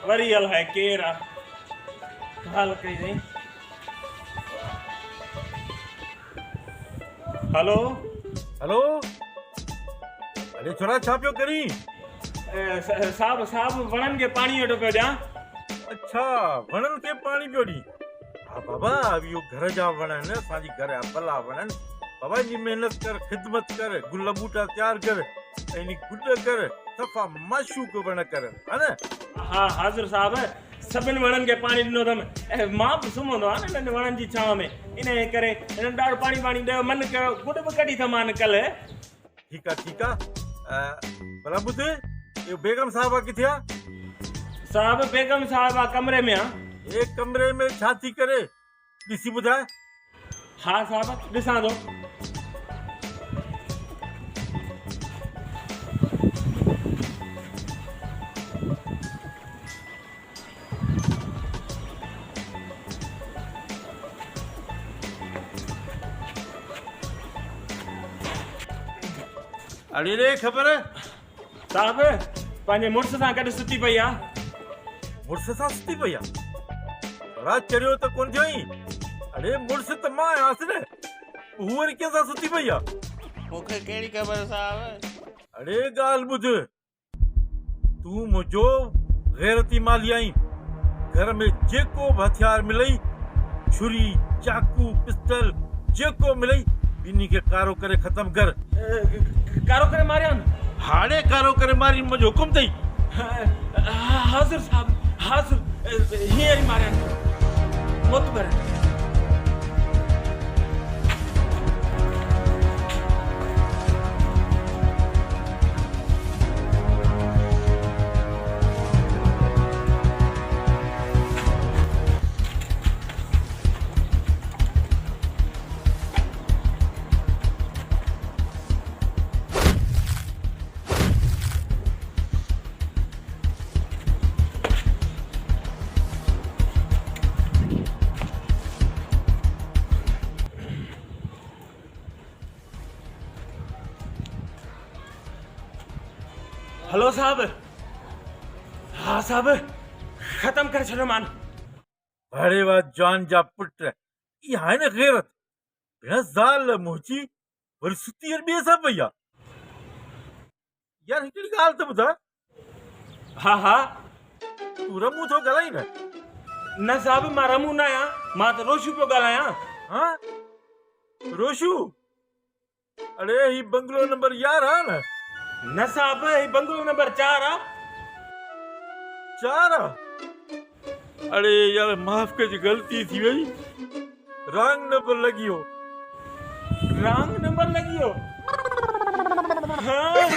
वरी अलाए केरु आहे ॻाल्हि कई अथई। Hello hello. अरे छोरा छा पियो करी? साहब वणनि खे पाणी वेठो पियो ॾियां। अच्छा वणनि खे पाणी पियो ॾी। हा बाबा इहो घर जा वण आहिनि, असांजी घर जा भला वण आहिनि। बाबा जी महिनत कर, ख़िदमत कर, गुल बूटा तयारु कर, ऐं गुड कर, सफ़ा माशूक वण कर, हा न? हा हाज़िर साहब, सभिनि वणनि खे पाणी ॾिनो अथमि ऐं मां बि सुम्हंदो आहे न हिननि वणनि जी छांव में, इन करे हिननि ॾाढो पाणी ॾियो। मन कयो गुड बि कढी थमान कल्ह। ठीकु आहे। भला ॿुध, इहो बेगम साहिबा किथे आहे? साहब बेगम साहिबा कमरे में आहे। हे कमरे में छा थी करे? ॾिसी ॿुधाए। हा साहब ॾिसां थो। अड़े रे ख़बर साहब पंहिंजे मुड़ुस सां गॾु सुती पई आहे। मुड़ुस सां सुती पई आहे? रात चरियो त कोन थियो ई? अरे मुड़ुस त मां आहियां न, हू वरी कंहिंसां सुती पई आहे? मूंखे कहिड़ी ख़बर साहब? अरे ॻाल्हि ॿुध, तूं मुंहिंजो गैरती माली आहीं। घर में जेको बि हथियार मिलई, छुरी चाकू पिस्टल जेको मिलई, ॿिन्ही खे कारो करे ख़तम कर। कारो करे मारिया? हाणे कारो करे मारी मुंहिंजो हुकुम अथई। हाज़िर साहब हाज़िर, हींअर ई मारिया मोतबर। हेलो साहब। हाँ साहब खत्म कर छॾियो मान। अरे वाह जान जा पुट, इहा आहे न गैरत। बिना ज़ाल मुंहिंजी वरी सुती ॿिए सां पई आहे। यार हिकिड़ी ॻाल्हि त ॿुधाए। हा तूं रमू थो ॻाल्हाई न? न साहब मां रमू न आहियां, मां त रोशू पियो ॻाल्हायां। हाँ रोशू? अरे ही बंगलो नंबर 11 आहे न? न साहब ही बंगलो नंबर 4 आहे। 4 आहे? अरे यार माफ़ कजो, ग़लती थी वई, रॉन्ग नंबर लॻी वियो। रॉन्ग नंबर लॻी वियो? हाँ